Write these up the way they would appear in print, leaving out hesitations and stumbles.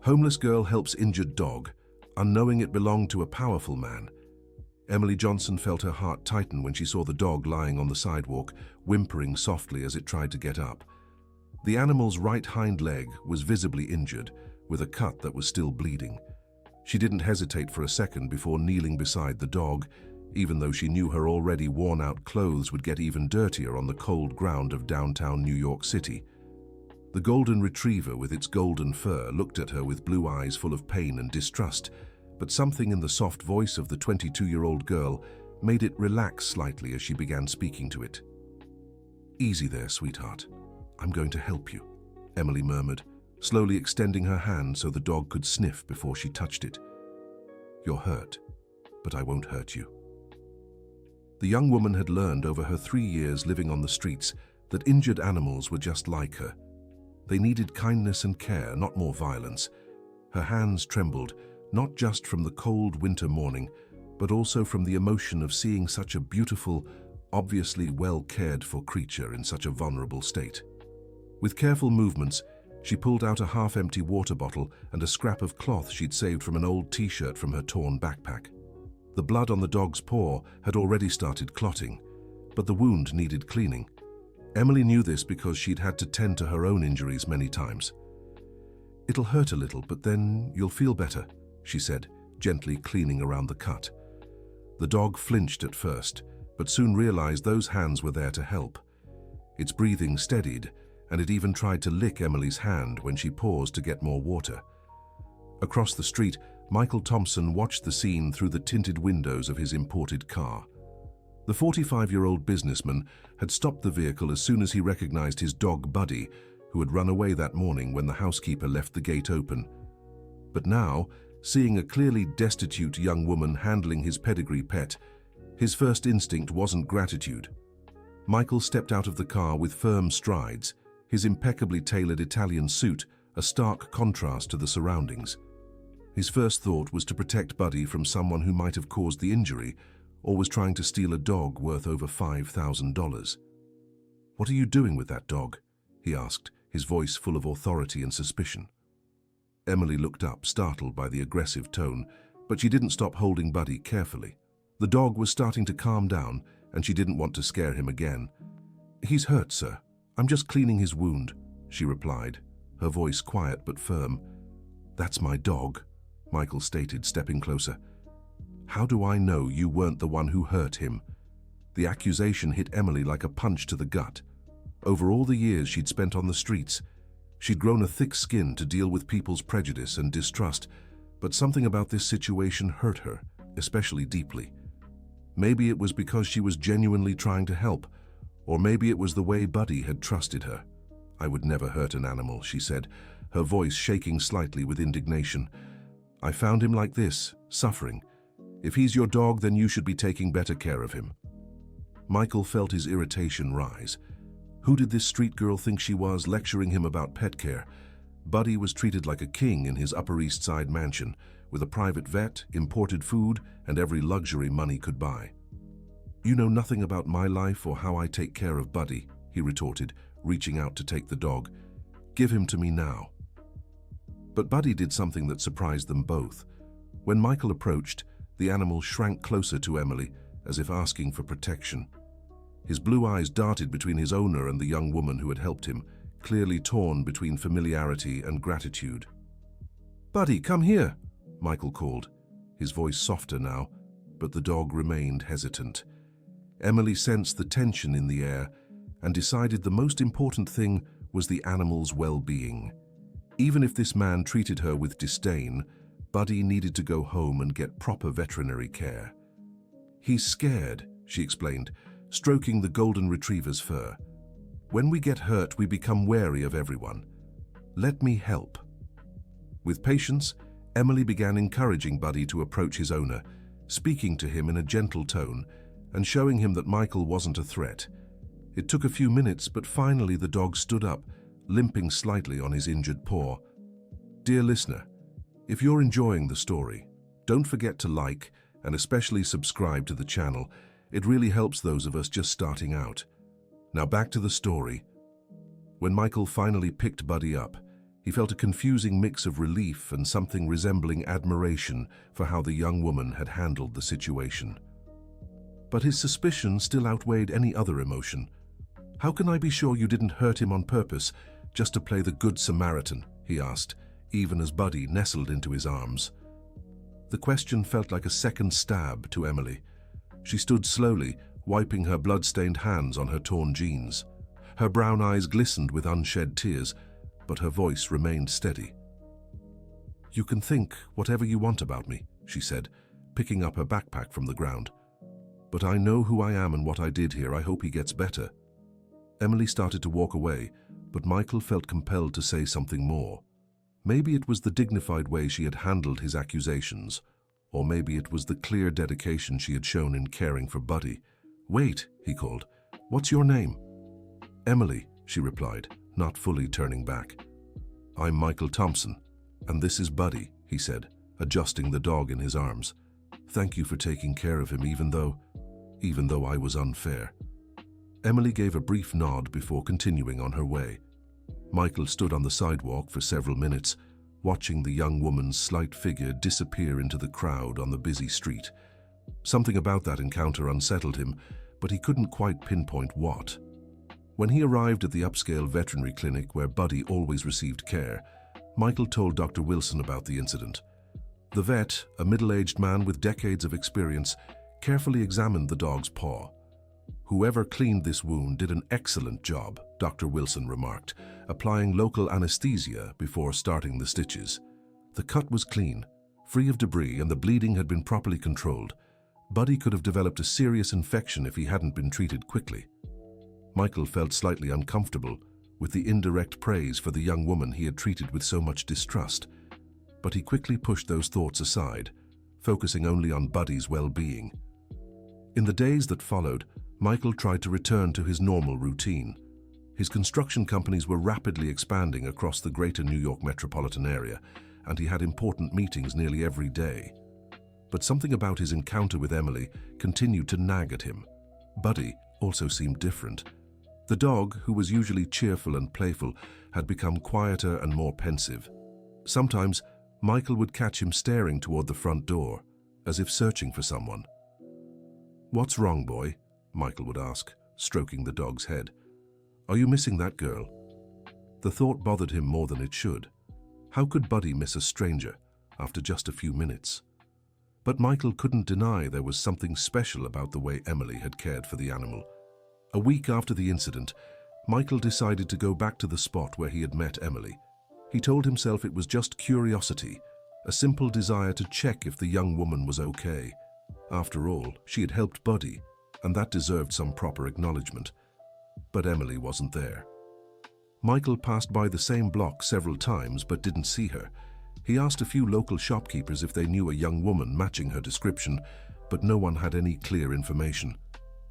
Homeless girl helps injured dog, unknowing it belonged to a powerful man. Emily Johnson felt her heart tighten when she saw the dog lying on the sidewalk, whimpering softly as it tried to get up. The animal's right hind leg was visibly injured, with a cut that was still bleeding. She didn't hesitate for a second before kneeling beside the dog, even though she knew her already worn-out clothes would get even dirtier on the cold ground of downtown New York City. The golden retriever with its golden fur looked at her with blue eyes full of pain and distrust, but something in the soft voice of the 22-year-old girl made it relax slightly as she began speaking to it. "Easy there, sweetheart. I'm going to help you," Emily murmured, slowly extending her hand so the dog could sniff before she touched it. "You're hurt, but I won't hurt you." The young woman had learned over her 3 years living on the streets that injured animals were just like her. They needed kindness and care, not more violence. Her hands trembled, not just from the cold winter morning, but also from the emotion of seeing such a beautiful, obviously well-cared-for creature in such a vulnerable state. With careful movements, she pulled out a half-empty water bottle and a scrap of cloth she'd saved from an old t-shirt from her torn backpack. The blood on the dog's paw had already started clotting, but the wound needed cleaning. Emily knew this because she'd had to tend to her own injuries many times. "It'll hurt a little, but then you'll feel better," she said, gently cleaning around the cut. The dog flinched at first, but soon realized those hands were there to help. Its breathing steadied, and it even tried to lick Emily's hand when she paused to get more water. Across the street, Michael Thompson watched the scene through the tinted windows of his imported car. The 45-year-old businessman had stopped the vehicle as soon as he recognized his dog Buddy, who had run away that morning when the housekeeper left the gate open. But now, seeing a clearly destitute young woman handling his pedigree pet, his first instinct wasn't gratitude. Michael stepped out of the car with firm strides, his impeccably tailored Italian suit a stark contrast to the surroundings. His first thought was to protect Buddy from someone who might have caused the injury or was trying to steal a dog worth over $5,000. "What are you doing with that dog?" he asked, his voice full of authority and suspicion. Emily looked up, startled by the aggressive tone, but she didn't stop holding Buddy carefully. The dog was starting to calm down, and she didn't want to scare him again. "He's hurt, sir. I'm just cleaning his wound," she replied, her voice quiet but firm. "That's my dog," Michael stated, stepping closer. "How do I know you weren't the one who hurt him?" The accusation hit Emily like a punch to the gut. Over all the years she'd spent on the streets, she'd grown a thick skin to deal with people's prejudice and distrust, but something about this situation hurt her, especially deeply. Maybe it was because she was genuinely trying to help, or maybe it was the way Buddy had trusted her. "I would never hurt an animal," she said, her voice shaking slightly with indignation. "I found him like this, suffering. If he's your dog, then you should be taking better care of him." Michael felt his irritation rise. Who did this street girl think she was, lecturing him about pet care? Buddy was treated like a king in his Upper East Side mansion, with a private vet, imported food, and every luxury money could buy. "You know nothing about my life or how I take care of Buddy," he retorted, reaching out to take the dog. "Give him to me now." But Buddy did something that surprised them both. When Michael approached, the animal shrank closer to Emily, as if asking for protection. His blue eyes darted between his owner and the young woman who had helped him, clearly torn between familiarity and gratitude. "Buddy, come here," Michael called, his voice softer now, but the dog remained hesitant. Emily sensed the tension in the air and decided the most important thing was the animal's well-being. Even if this man treated her with disdain, Buddy needed to go home and get proper veterinary care. "He's scared," she explained, stroking the golden retriever's fur. "When we get hurt, we become wary of everyone. Let me help." With patience, Emily began encouraging Buddy to approach his owner, speaking to him in a gentle tone and showing him that Michael wasn't a threat. It took a few minutes, but finally the dog stood up, limping slightly on his injured paw. Dear listener, if you're enjoying the story, don't forget to like and especially subscribe to the channel. It really helps those of us just starting out. Now back to the story. When Michael finally picked Buddy up, He felt a confusing mix of relief and something resembling admiration for how the young woman had handled the situation. But his suspicion still outweighed any other emotion. "How can I be sure you didn't hurt him on purpose, just to play the Good Samaritan?" he asked, even as Buddy nestled into his arms. The question felt like a second stab to Emily. She stood slowly, wiping her blood-stained hands on her torn jeans. Her brown eyes glistened with unshed tears, but her voice remained steady. "You can think whatever you want about me," she said, picking up her backpack from the ground. "But I know who I am and what I did here. I hope he gets better." Emily started to walk away, but Michael felt compelled to say something more. Maybe it was the dignified way she had handled his accusations, or maybe it was the clear dedication she had shown in caring for Buddy. "Wait," he called. "What's your name?" "Emily," she replied, not fully turning back. "I'm Michael Thompson, and this is Buddy," he said, adjusting the dog in his arms. "Thank you for taking care of him, even though I was unfair." Emily gave a brief nod before continuing on her way. Michael stood on the sidewalk for several minutes, watching the young woman's slight figure disappear into the crowd on the busy street. Something about that encounter unsettled him, but he couldn't quite pinpoint what. When he arrived at the upscale veterinary clinic where Buddy always received care, Michael told Dr. Wilson about the incident. The vet, a middle-aged man with decades of experience, carefully examined the dog's paw. "Whoever cleaned this wound did an excellent job," Dr. Wilson remarked, applying local anesthesia before starting the stitches. "The cut was clean, free of debris, and the bleeding had been properly controlled. Buddy could have developed a serious infection if he hadn't been treated quickly." Michael felt slightly uncomfortable with the indirect praise for the young woman he had treated with so much distrust, but he quickly pushed those thoughts aside, focusing only on Buddy's well-being. In the days that followed, Michael tried to return to his normal routine. His construction companies were rapidly expanding across the greater New York metropolitan area, and he had important meetings nearly every day. But something about his encounter with Emily continued to nag at him. Buddy also seemed different. The dog, who was usually cheerful and playful, had become quieter and more pensive. Sometimes, Michael would catch him staring toward the front door, as if searching for someone. "What's wrong, boy?" Michael would ask, stroking the dog's head. "Are you missing that girl?" The thought bothered him more than it should. How could Buddy miss a stranger after just a few minutes? But Michael couldn't deny there was something special about the way Emily had cared for the animal. A week after the incident, Michael decided to go back to the spot where he had met Emily. He told himself it was just curiosity, a simple desire to check if the young woman was okay. After all, she had helped Buddy, and that deserved some proper acknowledgement. But Emily wasn't there. Michael passed by the same block several times but didn't see her. He asked a few local shopkeepers if they knew a young woman matching her description, but no one had any clear information.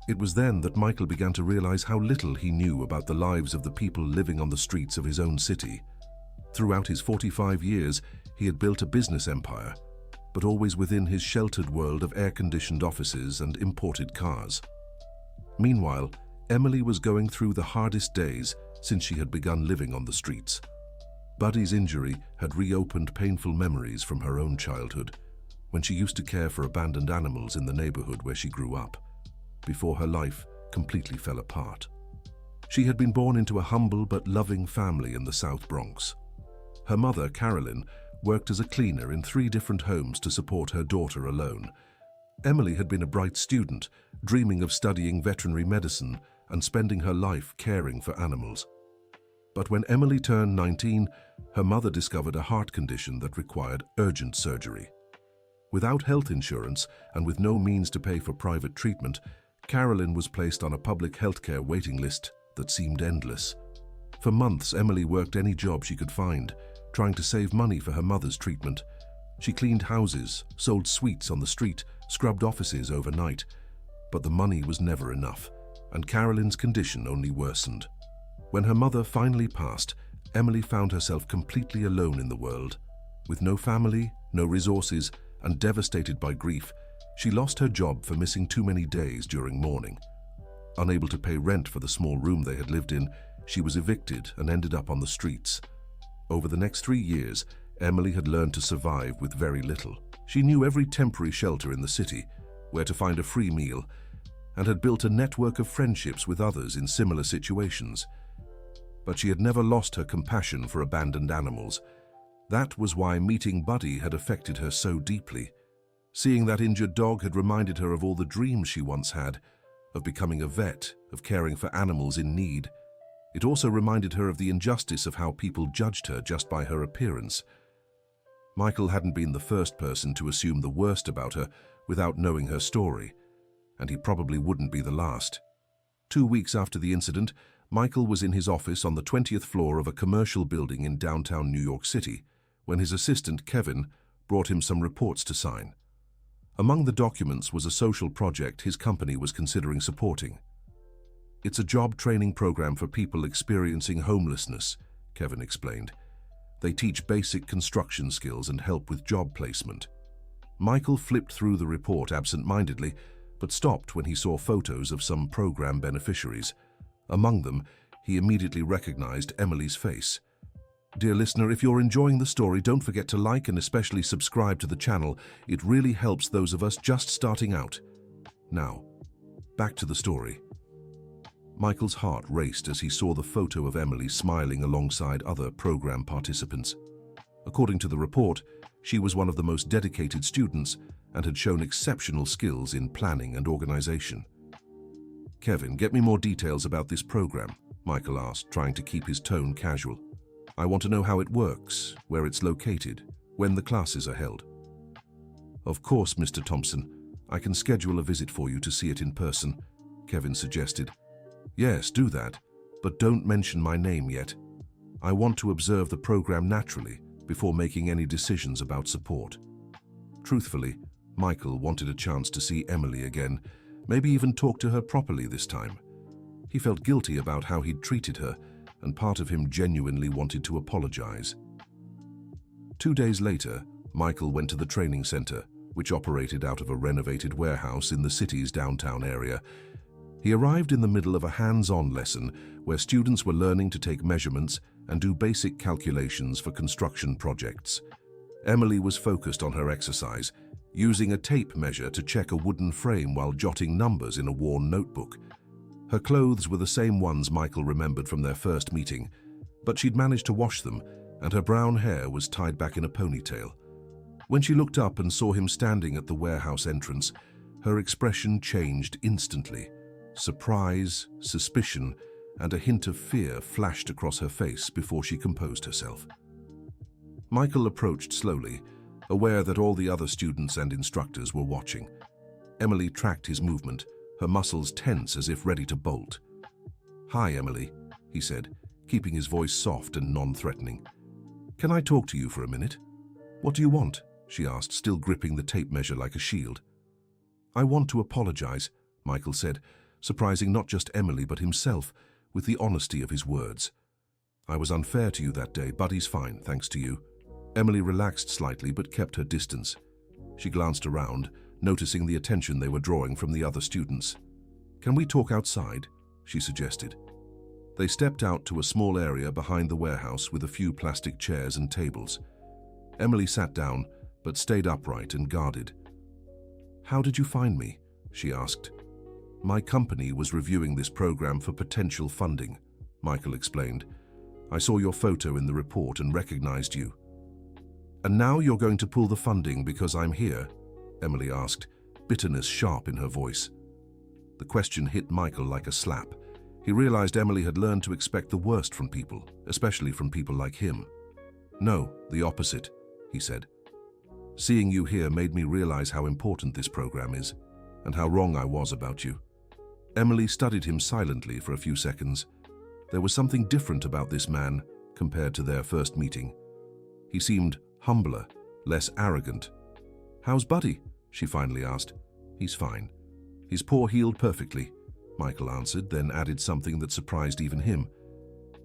It was then that Michael began to realize how little he knew about the lives of the people living on the streets of his own city. Throughout his 45 years, he had built a business empire, but always within his sheltered world of air-conditioned offices and imported cars. Meanwhile, Emily was going through the hardest days since she had begun living on the streets. Buddy's injury had reopened painful memories from her own childhood, when she used to care for abandoned animals in the neighborhood where she grew up, before her life completely fell apart. She had been born into a humble but loving family in the South Bronx. Her mother, Carolyn, worked as a cleaner in 3 different homes to support her daughter alone. Emily had been a bright student, dreaming of studying veterinary medicine and spending her life caring for animals. But when Emily turned 19, her mother discovered a heart condition that required urgent surgery. Without health insurance and with no means to pay for private treatment, Carolyn was placed on a public healthcare waiting list that seemed endless. For months, Emily worked any job she could find, trying to save money for her mother's treatment. She cleaned houses, sold sweets on the street, scrubbed offices overnight. But the money was never enough, and Carolyn's condition only worsened. When her mother finally passed, Emily found herself completely alone in the world. With no family, no resources, and devastated by grief, she lost her job for missing too many days during mourning. Unable to pay rent for the small room they had lived in, she was evicted and ended up on the streets. Over the next 3 years, Emily had learned to survive with very little. She knew every temporary shelter in the city, where to find a free meal, and had built a network of friendships with others in similar situations. But she had never lost her compassion for abandoned animals. That was why meeting Buddy had affected her so deeply. Seeing that injured dog had reminded her of all the dreams she once had, of becoming a vet, of caring for animals in need. It also reminded her of the injustice of how people judged her just by her appearance. Michael hadn't been the first person to assume the worst about her without knowing her story, and he probably wouldn't be the last. 2 weeks after the incident, Michael was in his office on the 20th floor of a commercial building in downtown New York City when his assistant, Kevin, brought him some reports to sign. Among the documents was a social project his company was considering supporting. "It's a job training program for people experiencing homelessness," Kevin explained. "They teach basic construction skills and help with job placement." Michael flipped through the report absent-mindedly, but stopped when he saw photos of some program beneficiaries. Among them, he immediately recognized Emily's face. Dear listener, if you're enjoying the story, don't forget to like and especially subscribe to the channel. It really helps those of us just starting out. Now, back to the story. Michael's heart raced as he saw the photo of Emily smiling alongside other program participants. According to the report, she was one of the most dedicated students and had shown exceptional skills in planning and organization. "Kevin, get me more details about this program," Michael asked, trying to keep his tone casual. "I want to know how it works, where it's located, when the classes are held." "Of course, Mr. Thompson. I can schedule a visit for you to see it in person," Kevin suggested. "Yes, do that, but don't mention my name yet. I want to observe the program naturally before making any decisions about support." Truthfully, Michael wanted a chance to see Emily again, maybe even talk to her properly this time. He felt guilty about how he'd treated her, and part of him genuinely wanted to apologize. 2 days later, Michael went to the training center, which operated out of a renovated warehouse in the city's downtown area. He arrived in the middle of a hands-on lesson where students were learning to take measurements and do basic calculations for construction projects. Emily was focused on her exercise, using a tape measure to check a wooden frame while jotting numbers in a worn notebook. Her clothes were the same ones Michael remembered from their first meeting, but she'd managed to wash them, and her brown hair was tied back in a ponytail. When she looked up and saw him standing at the warehouse entrance, her expression changed instantly. Surprise, suspicion, and a hint of fear flashed across her face before she composed herself. Michael approached slowly, aware that all the other students and instructors were watching. Emily tracked his movement, her muscles tense as if ready to bolt. "Hi, Emily," he said, keeping his voice soft and non-threatening. "Can I talk to you for a minute?" "What do you want?" she asked, still gripping the tape measure like a shield. "I want to apologize," Michael said, surprising not just Emily but himself with the honesty of his words. "I was unfair to you that day. Buddy's fine, thanks to you." Emily relaxed slightly but kept her distance. She glanced around, noticing the attention they were drawing from the other students. "Can we talk outside?" she suggested. They stepped out to a small area behind the warehouse with a few plastic chairs and tables. Emily sat down, but stayed upright and guarded. "How did you find me?" she asked. "My company was reviewing this program for potential funding," Michael explained. "I saw your photo in the report and recognized you." "And now you're going to pull the funding because I'm here?" Emily asked, bitterness sharp in her voice. The question hit Michael like a slap. He realized Emily had learned to expect the worst from people, especially from people like him. "No, the opposite," he said. "Seeing you here made me realize how important this program is, and how wrong I was about you." Emily studied him silently for a few seconds. There was something different about this man compared to their first meeting. He seemed humbler, less arrogant. "How's Buddy?" she finally asked. "He's fine. His paw healed perfectly," Michael answered, then added something that surprised even him.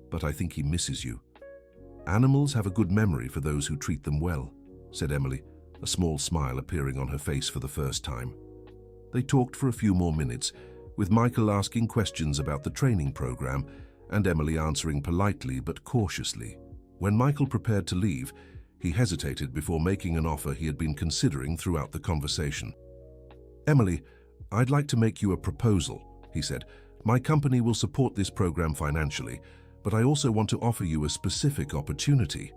"But I think he misses you." "Animals have a good memory for those who treat them well," said Emily, a small smile appearing on her face for the first time. They talked for a few more minutes, with Michael asking questions about the training program and Emily answering politely but cautiously. When Michael prepared to leave, he hesitated before making an offer he had been considering throughout the conversation. "Emily, I'd like to make you a proposal," he said. "My company will support this program financially, but I also want to offer you a specific opportunity."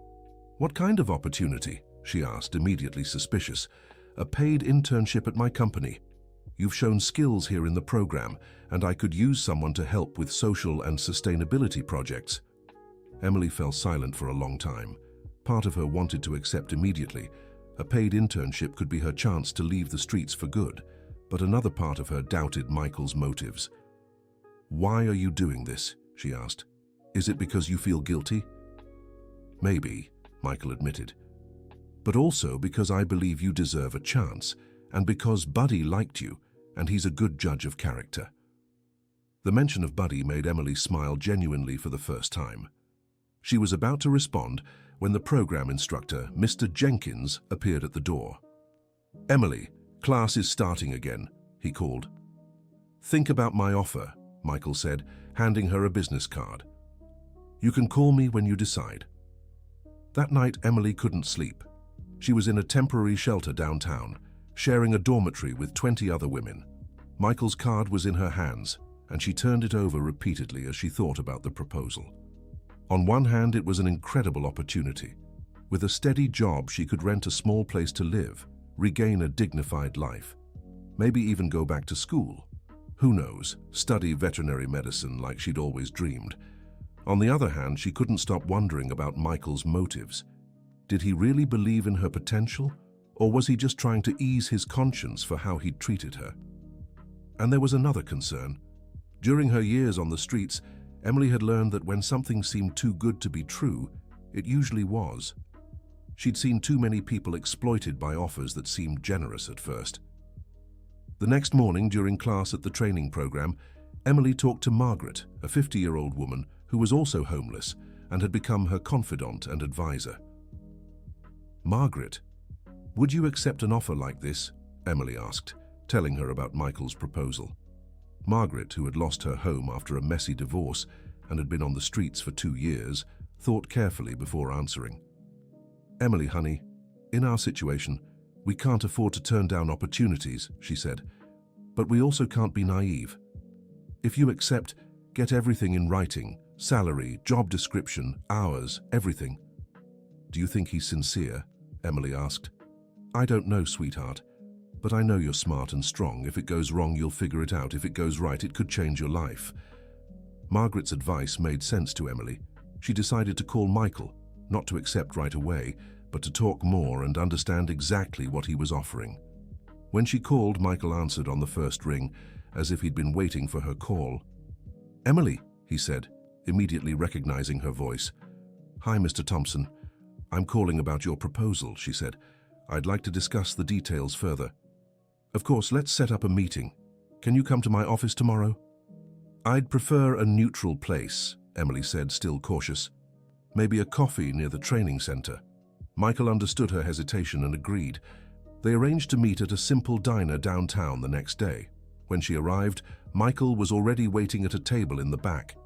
"What kind of opportunity?" she asked, immediately suspicious. "A paid internship at my company. You've shown skills here in the program, and I could use someone to help with social and sustainability projects." Emily fell silent for a long time. Part of her wanted to accept immediately. A paid internship could be her chance to leave the streets for good, but another part of her doubted Michael's motives. "Why are you doing this?" she asked. "Is it because you feel guilty?" "Maybe," Michael admitted. "But also because I believe you deserve a chance, and because Buddy liked you, and he's a good judge of character." The mention of Buddy made Emily smile genuinely for the first time. She was about to respond when the program instructor, Mr. Jenkins, appeared at the door. "Emily, class is starting again," he called. "Think about my offer," Michael said, handing her a business card. "You can call me when you decide." That night, Emily couldn't sleep. She was in a temporary shelter downtown, sharing a dormitory with 20 other women. Michael's card was in her hands, and she turned it over repeatedly as she thought about the proposal. On one hand, it was an incredible opportunity. With a steady job, she could rent a small place to live, regain a dignified life, maybe even go back to school. Who knows, study veterinary medicine like she'd always dreamed. On the other hand, she couldn't stop wondering about Michael's motives. Did he really believe in her potential, or was he just trying to ease his conscience for how he'd treated her? And there was another concern. During her years on the streets, Emily had learned that when something seemed too good to be true, it usually was. She'd seen too many people exploited by offers that seemed generous at first. The next morning, during class at the training program, Emily talked to Margaret, a 50-year-old woman who was also homeless and had become her confidant and advisor. "Margaret, would you accept an offer like this?" Emily asked, telling her about Michael's proposal. Margaret, who had lost her home after a messy divorce and had been on the streets for 2 years, thought carefully before answering. "Emily, honey, in our situation, we can't afford to turn down opportunities," she said. "But we also can't be naive. If you accept, get everything in writing, salary, job description, hours, everything." "Do you think he's sincere?" Emily asked. "I don't know, sweetheart. But I know you're smart and strong. If it goes wrong, you'll figure it out. If it goes right, it could change your life." Margaret's advice made sense to Emily. She decided to call Michael, not to accept right away, but to talk more and understand exactly what he was offering. When she called, Michael answered on the first ring, as if he'd been waiting for her call. "Emily," he said, immediately recognizing her voice. "Hi, Mr. Thompson. I'm calling about your proposal," she said. "I'd like to discuss the details further." "Of course, let's set up a meeting. Can you come to my office tomorrow?" "I'd prefer a neutral place," Emily said, still cautious. "Maybe a coffee near the training center." Michael understood her hesitation and agreed. They arranged to meet at a simple diner downtown the next day. When she arrived, Michael was already waiting at a table in the back.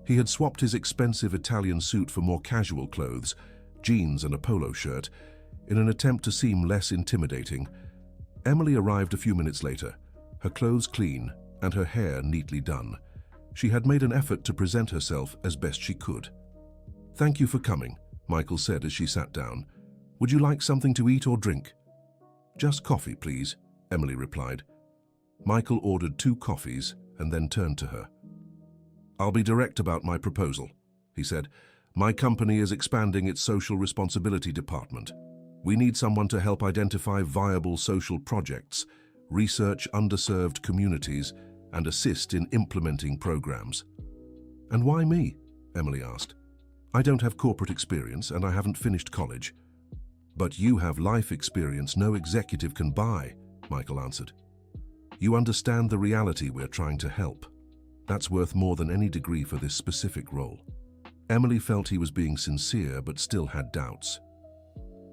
He had swapped his expensive Italian suit for more casual clothes, jeans and a polo shirt, in an attempt to seem less intimidating. Emily arrived a few minutes later, her clothes clean and her hair neatly done. She had made an effort to present herself as best she could. "Thank you for coming," Michael said as she sat down. "Would you like something to eat or drink?" "Just coffee, please," Emily replied. Michael ordered 2 coffees and then turned to her. "I'll be direct about my proposal," he said. "My company is expanding its social responsibility department. We need someone to help identify viable social projects, research underserved communities, and assist in implementing programs." "And why me?" Emily asked. "I don't have corporate experience and I haven't finished college." "But you have life experience no executive can buy," Michael answered. "You understand the reality we're trying to help. That's worth more than any degree for this specific role." Emily felt he was being sincere but still had doubts.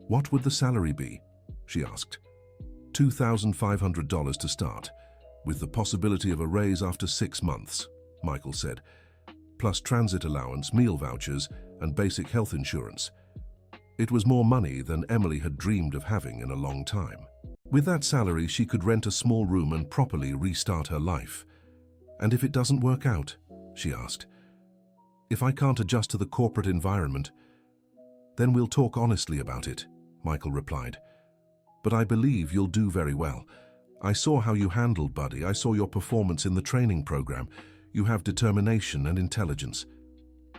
"What would the salary be?" she asked. $2,500 to start, with the possibility of a raise after 6 months, Michael said, plus transit allowance, meal vouchers, and basic health insurance. It was more money than Emily had dreamed of having in a long time. With that salary, she could rent a small room and properly restart her life. "And if it doesn't work out?" she asked. "If I can't adjust to the corporate environment, then we'll talk honestly about it," Michael replied. "But I believe you'll do very well. I saw how you handled Buddy. I saw your performance in the training program. You have determination and intelligence."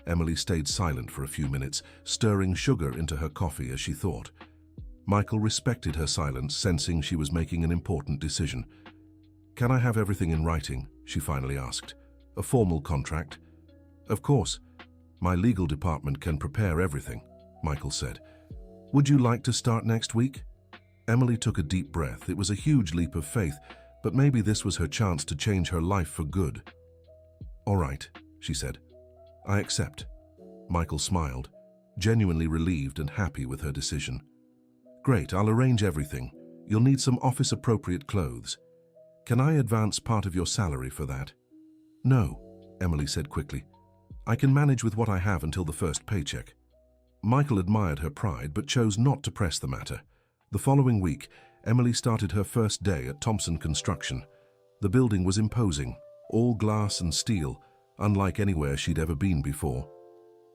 Emily stayed silent for a few minutes, stirring sugar into her coffee as she thought. Michael respected her silence, sensing she was making an important decision. "Can I have everything in writing?" she finally asked. "A formal contract?" "Of course. My legal department can prepare everything," Michael said. "Would you like to start next week?" Emily took a deep breath. It was a huge leap of faith, but maybe this was her chance to change her life for good. "All right," she said. "I accept." Michael smiled, genuinely relieved and happy with her decision. "Great, I'll arrange everything. You'll need some office-appropriate clothes. Can I advance part of your salary for that?" "No," Emily said quickly. "I can manage with what I have until the first paycheck." Michael admired her pride but chose not to press the matter. The following week, Emily started her first day at Thompson Construction. The building was imposing, all glass and steel, unlike anywhere she'd ever been before.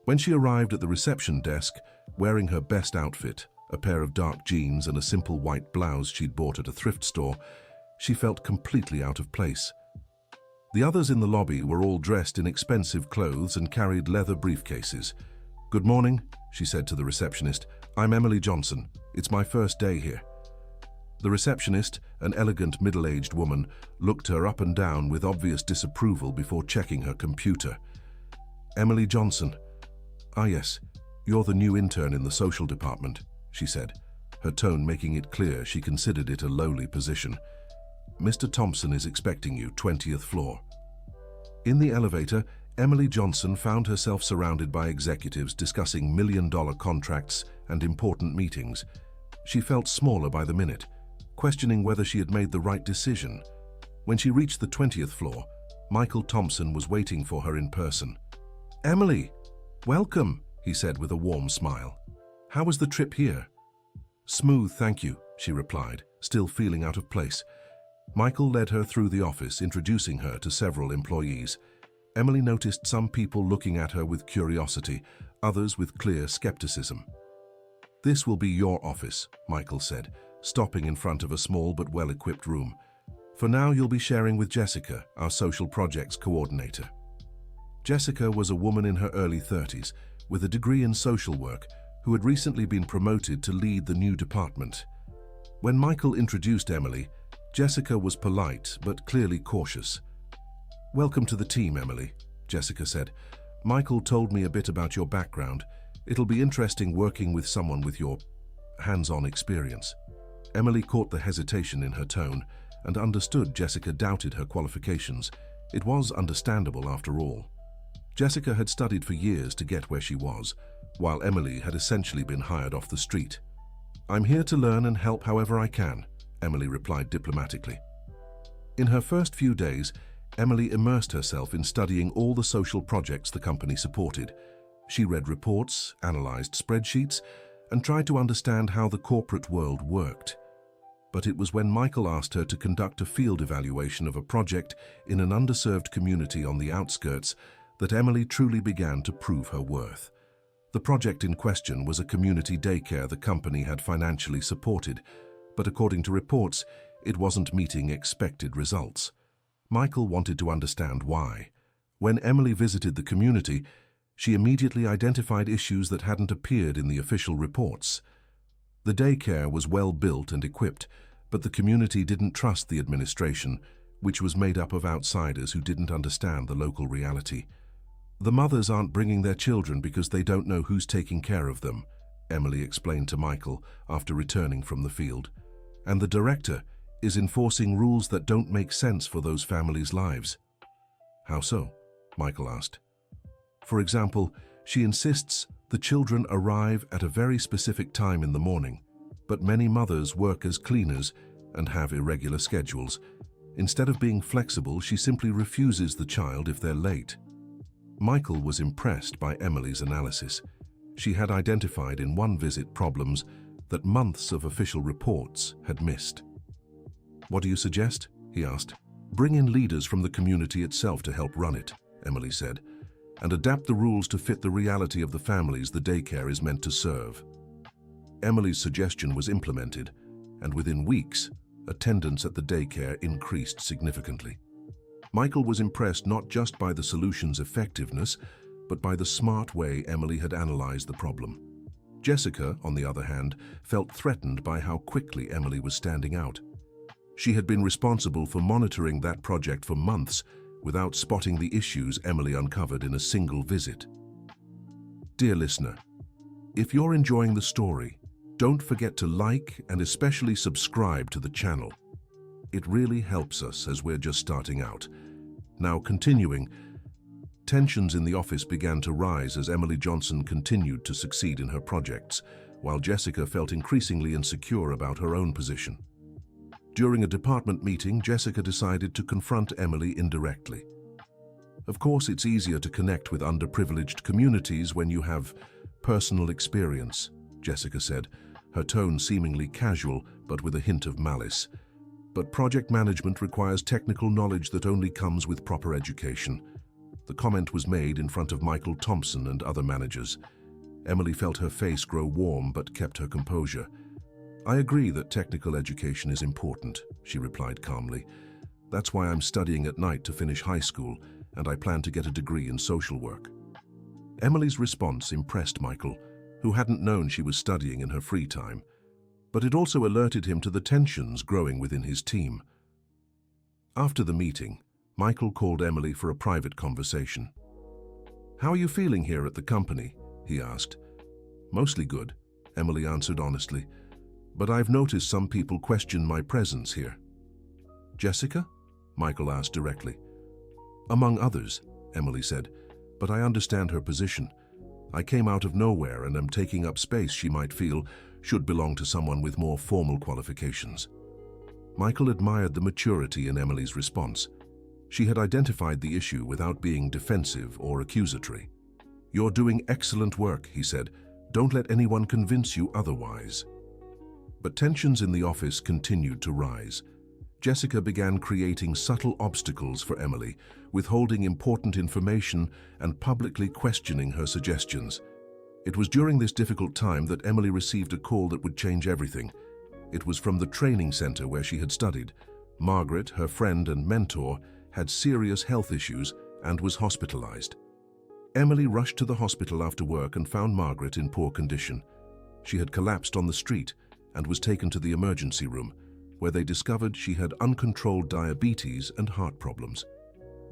When she arrived at the reception desk, wearing her best outfit, a pair of dark jeans and a simple white blouse she'd bought at a thrift store, she felt completely out of place. The others in the lobby were all dressed in expensive clothes and carried leather briefcases. "Good morning," she said to the receptionist. "I'm Emily Johnson. It's my first day here." The receptionist, an elegant middle-aged woman, looked her up and down with obvious disapproval before checking her computer. "Emily Johnson. Ah yes, you're the new intern in the social department," she said, her tone making it clear she considered it a lowly position. "Mr. Thompson is expecting you, 20th floor." In the elevator, Emily Johnson found herself surrounded by executives discussing million-dollar contracts and important meetings. She felt smaller by the minute, questioning whether she had made the right decision. When she reached the 20th floor, Michael Thompson was waiting for her in person. "Emily, welcome," he said with a warm smile. "How was the trip here?" "Smooth, thank you," she replied, still feeling out of place. Michael led her through the office, introducing her to several employees. Emily noticed some people looking at her with curiosity, others with clear skepticism. "This will be your office," Michael said, stopping in front of a small but well-equipped room. "For now, you'll be sharing with Jessica, our social projects coordinator." Jessica was a woman in her early 30s, with a degree in social work, who had recently been promoted to lead the new department. When Michael introduced Emily, Jessica was polite but clearly cautious. "Welcome to the team, Emily," Jessica said. "Michael told me a bit about your background. It'll be interesting working with someone with your hands-on experience." Emily caught the hesitation in her tone and understood Jessica doubted her qualifications. It was understandable after all. Jessica had studied for years to get where she was, while Emily had essentially been hired off the street. "I'm here to learn and help however I can," Emily replied diplomatically. In her first few days, Emily immersed herself in studying all the social projects the company supported. She read reports, analyzed spreadsheets, and tried to understand how the corporate world worked. But it was when Michael asked her to conduct a field evaluation of a project in an underserved community on the outskirts that Emily truly began to prove her worth. The project in question was a community daycare the company had financially supported, but according to reports, it wasn't meeting expected results. Michael wanted to understand why. When Emily visited the community, she immediately identified issues that hadn't appeared in the official reports. The daycare was well built and equipped, but the community didn't trust the administration, which was made up of outsiders who didn't understand the local reality. "The mothers aren't bringing their children because they don't know who's taking care of them," Emily explained to Michael after returning from the field. "And the director is enforcing rules that don't make sense for those families' lives." "How so?" Michael asked. "For example, she insists the children arrive at a very specific time in the morning, but many mothers work as cleaners and have irregular schedules. Instead of being flexible, she simply refuses the child if they're late." Michael was impressed by Emily's analysis. She had identified in one visit problems that months of official reports had missed. "What do you suggest?" he asked. "Bring in leaders from the community itself to help run it," Emily said, "and adapt the rules to fit the reality of the families the daycare is meant to serve." Emily's suggestion was implemented, and within weeks, attendance at the daycare increased significantly. Michael was impressed not just by the solution's effectiveness, but by the smart way Emily had analyzed the problem. Jessica, on the other hand, felt threatened by how quickly Emily was standing out. She had been responsible for monitoring that project for months without spotting the issues Emily uncovered in a single visit. Dear listener, if you're enjoying the story, don't forget to like and especially subscribe to the channel. It really helps us as we're just starting out. Now continuing, tensions in the office began to rise as Emily Johnson continued to succeed in her projects, while Jessica felt increasingly insecure about her own position. During a department meeting, Jessica decided to confront Emily indirectly. "Of course, it's easier to connect with underprivileged communities when you have personal experience," Jessica said, her tone seemingly casual but with a hint of malice. "But project management requires technical knowledge that only comes with proper education." The comment was made in front of Michael Thompson and other managers. Emily felt her face grow warm but kept her composure. "I agree that technical education is important," she replied calmly. "That's why I'm studying at night to finish high school, and I plan to get a degree in social work." Emily's response impressed Michael, who hadn't known she was studying in her free time, but it also alerted him to the tensions growing within his team. After the meeting, Michael called Emily for a private conversation. "How are you feeling here at the company?" he asked. "Mostly good," Emily answered honestly. "But I've noticed some people question my presence here." "Jessica?" Michael asked directly. "Among others," Emily said, "but I understand her position. I came out of nowhere and am taking up space she might feel should belong to someone with more formal qualifications." Michael admired the maturity in Emily's response. She had identified the issue without being defensive or accusatory. "You're doing excellent work," he said. "Don't let anyone convince you otherwise." But tensions in the office continued to rise. Jessica began creating subtle obstacles for Emily, withholding important information and publicly questioning her suggestions. It was during this difficult time that Emily received a call that would change everything. It was from the training center where she had studied. Margaret, her friend and mentor, had serious health issues and was hospitalized. Emily rushed to the hospital after work and found Margaret in poor condition. She had collapsed on the street and was taken to the emergency room, where they discovered she had uncontrolled diabetes and heart problems.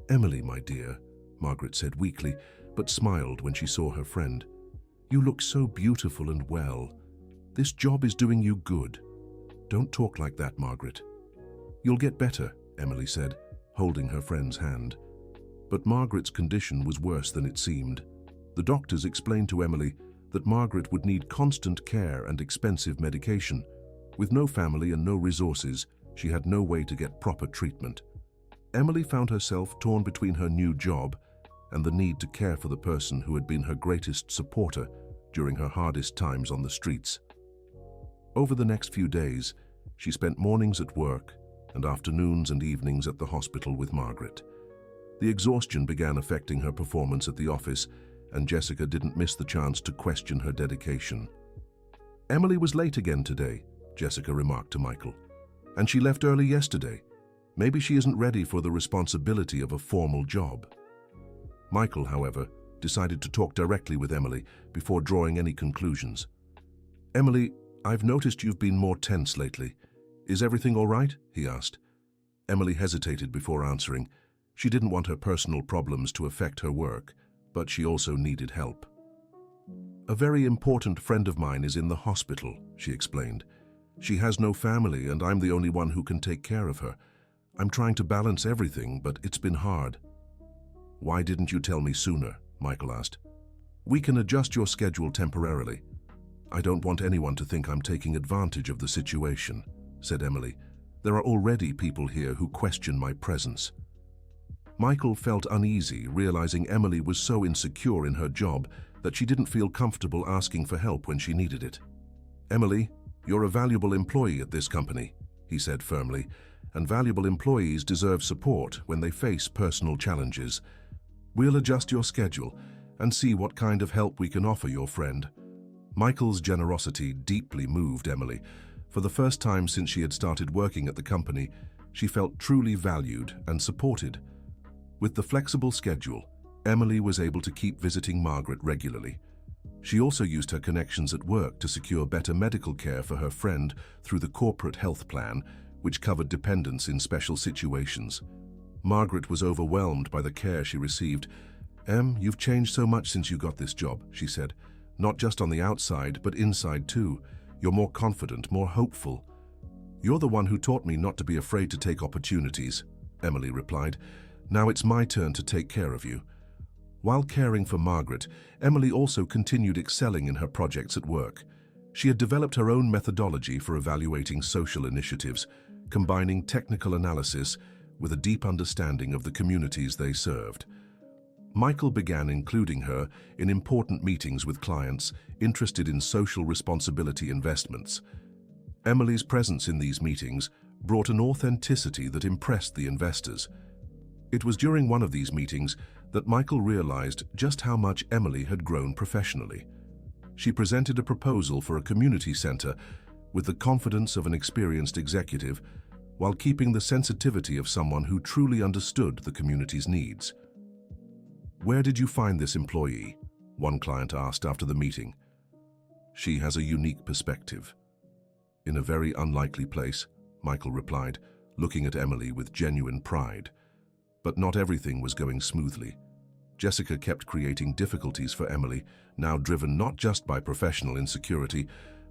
"Emily, my dear," Margaret said weakly, but smiled when she saw her friend. "You look so beautiful and well. This job is doing you good." "Don't talk like that, Margaret." "You'll get better," Emily said, holding her friend's hand. But Margaret's condition was worse than it seemed. The doctors explained to Emily that Margaret would need constant care and expensive medication. With no family and no resources, she had no way to get proper treatment. Emily found herself torn between her new job and the need to care for the person who had been her greatest supporter during her hardest times on the streets. Over the next few days, she spent mornings at work and afternoons and evenings at the hospital with Margaret. The exhaustion began affecting her performance at the office, and Jessica didn't miss the chance to question her dedication. "Emily was late again today," Jessica remarked to Michael, "and she left early yesterday. Maybe she isn't ready for the responsibility of a formal job." Michael, however, decided to talk directly with Emily before drawing any conclusions. "Emily, I've noticed you've been more tense lately. Is everything all right?" he asked. Emily hesitated before answering. She didn't want her personal problems to affect her work, but she also needed help. "A very important friend of mine is in the hospital," she explained. "She has no family and I'm the only one who can take care of her. I'm trying to balance everything, but it's been hard." "Why didn't you tell me sooner?" Michael asked. "We can adjust your schedule temporarily. I don't want anyone to think I'm taking advantage of the situation," said Emily. "There are already people here who question my presence." Michael felt uneasy, realizing Emily was so insecure in her job that she didn't feel comfortable asking for help when she needed it. "Emily, you're a valuable employee at this company," he said firmly, "and valuable employees deserve support when they face personal challenges. We'll adjust your schedule and see what kind of help we can offer your friend." Michael's generosity deeply moved Emily. For the first time since she had started working at the company, she felt truly valued and supported. With the flexible schedule, Emily was able to keep visiting Margaret regularly. She also used her connections at work to secure better medical care for her friend through the corporate health plan, which covered dependents in special situations. Margaret was overwhelmed by the care she received. You've changed so much since you got this job," she said. "Not just on the outside, but inside too. You're more confident, more hopeful." "You're the one who taught me not to be afraid to take opportunities," Emily replied. "Now it's my turn to take care of you." While caring for Margaret, Emily also continued excelling in her projects at work. She had developed her own methodology for evaluating social initiatives, combining technical analysis with a deep understanding of the communities they served. Michael began including her in important meetings with clients interested in social responsibility investments. Emily's presence in these meetings brought an authenticity that impressed the investors. It was during one of these meetings that Michael realized just how much Emily had grown professionally. She presented a proposal for a community center with the confidence of an experienced executive, while keeping the sensitivity of someone who truly understood the community's needs. "Where did you find this employee?" one client asked after the meeting. "She has a unique perspective." "In a very unlikely place," Michael replied, looking at Emily with genuine pride. But not everything was going smoothly. Jessica kept creating difficulties for Emily, now driven not just by professional insecurity,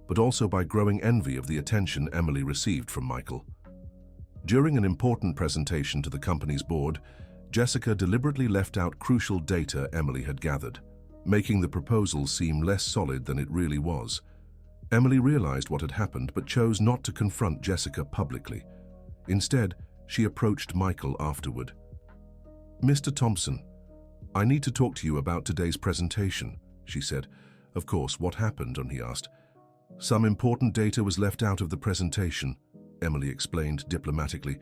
but also by growing envy of the attention Emily received from Michael. During an important presentation to the company's board, Jessica deliberately left out crucial data Emily had gathered, making the proposal seem less solid than it really was. Emily realized what had happened but chose not to confront Jessica publicly. Instead, she approached Michael afterward. "Mr. Thompson, I need to talk to you about today's presentation," she said. "Of course, what happened?" he asked. "Some important data was left out of the presentation," Emily explained diplomatically.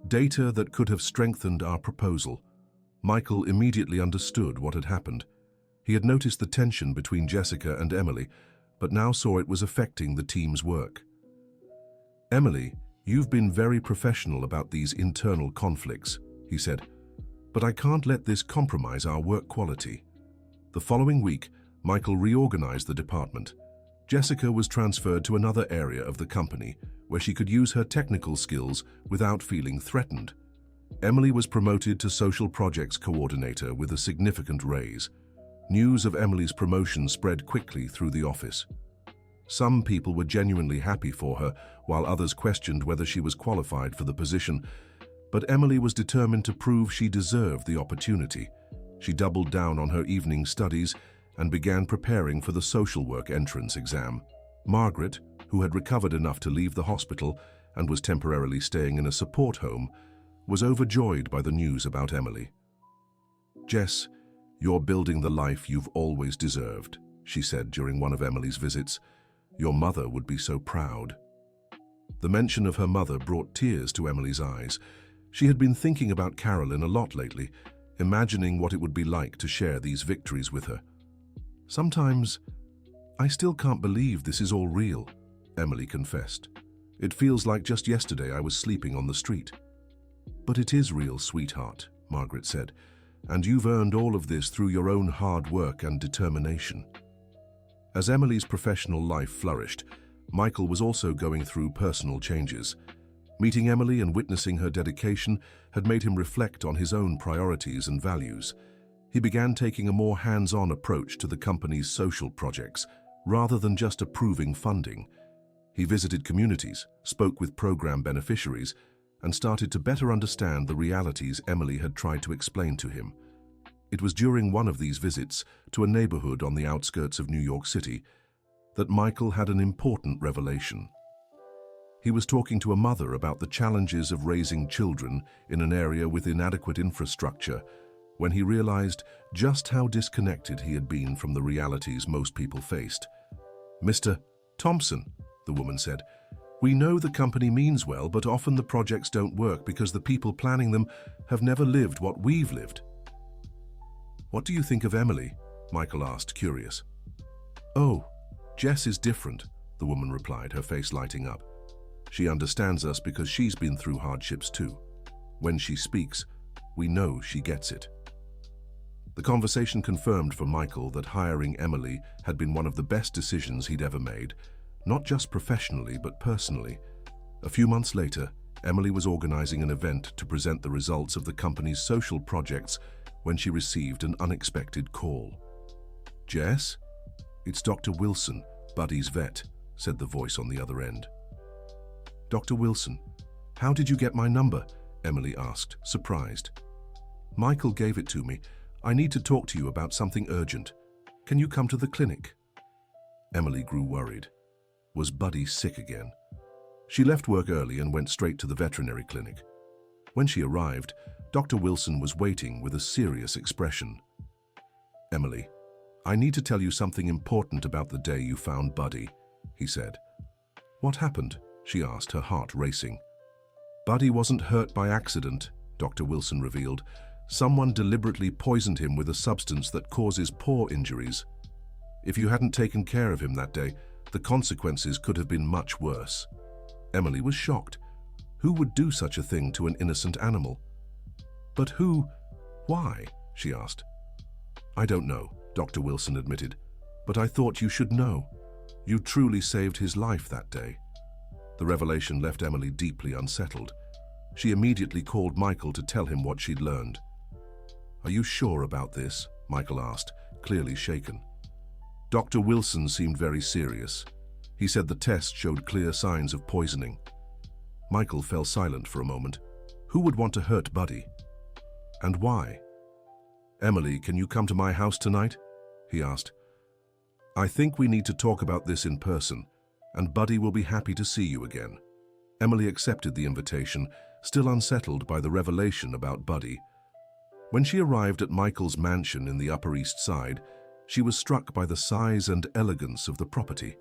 "Data that could have strengthened our proposal." Michael immediately understood what had happened. He had noticed the tension between Jessica and Emily, but now saw it was affecting the team's work. "Emily, you've been very professional about these internal conflicts," he said. "But I can't let this compromise our work quality." The following week, Michael reorganized the department. Jessica was transferred to another area of the company, where she could use her technical skills without feeling threatened. Emily was promoted to Social Projects Coordinator with a significant raise. News of Emily's promotion spread quickly through the office. Some people were genuinely happy for her, while others questioned whether she was qualified for the position. But Emily was determined to prove she deserved the opportunity. She doubled down on her evening studies and began preparing for the social work entrance exam. Margaret, who had recovered enough to leave the hospital and was temporarily staying in a support home, was overjoyed by the news about Emily. "Jess, you're building the life you've always deserved," she said during one of Emily's visits. "Your mother would be so proud." The mention of her mother brought tears to Emily's eyes. She had been thinking about Carolyn a lot lately, imagining what it would be like to share these victories with her. "Sometimes, I still can't believe this is all real," Emily confessed. "It feels like just yesterday I was sleeping on the street." "But it is real, sweetheart," Margaret said, "and you've earned all of this through your own hard work and determination." As Emily's professional life flourished, Michael was also going through personal changes. Meeting Emily and witnessing her dedication had made him reflect on his own priorities and values. He began taking a more hands-on approach to the company's social projects, rather than just approving funding. He visited communities, spoke with program beneficiaries, and started to better understand the realities Emily had tried to explain to him. It was during one of these visits to a neighborhood on the outskirts of New York City that Michael had an important revelation. He was talking to a mother about the challenges of raising children in an area with inadequate infrastructure when he realized just how disconnected he had been from the realities most people faced. "Mr. Thompson," the woman said, "we know the company means well, but often the projects don't work because the people planning them have never lived what we've lived." "What do you think of Emily?" Michael asked, curious. "Oh, Jess is different," the woman replied, her face lighting up. "She understands us because she's been through hardships too. When she speaks, we know she gets it." The conversation confirmed for Michael that hiring Emily had been one of the best decisions he'd ever made, not just professionally but personally. A few months later, Emily was organizing an event to present the results of the company's social projects when she received an unexpected call. "Jess? It's Dr. Wilson, Buddy's vet," said the voice on the other end. "Dr. Wilson, how did you get my number?" Emily asked, surprised. "Michael gave it to me. I need to talk to you about something urgent. Can you come to the clinic?" Emily grew worried. Was Buddy sick again? She left work early and went straight to the veterinary clinic. When she arrived, Dr. Wilson was waiting with a serious expression. "Emily, I need to tell you something important about the day you found Buddy," he said. "What happened?" she asked, her heart racing. "Buddy wasn't hurt by accident," Dr. Wilson revealed. "Someone deliberately poisoned him with a substance that causes paw injuries. If you hadn't taken care of him that day, the consequences could have been much worse." Emily was shocked. Who would do such a thing to an innocent animal? "But who? Why?" she asked. "I don't know," Dr. Wilson admitted, "but I thought you should know. You truly saved his life that day." The revelation left Emily deeply unsettled. She immediately called Michael to tell him what she'd learned. "Are you sure about this?" Michael asked, clearly shaken. Dr. Wilson seemed very serious. He said the test showed clear signs of poisoning. Michael fell silent for a moment. Who would want to hurt Buddy? And why? "Emily, can you come to my house tonight?" he asked. "I think we need to talk about this in person, and Buddy will be happy to see you again." Emily accepted the invitation, still unsettled by the revelation about Buddy. When she arrived at Michael's mansion in the Upper East Side, she was struck by the size and elegance of the property.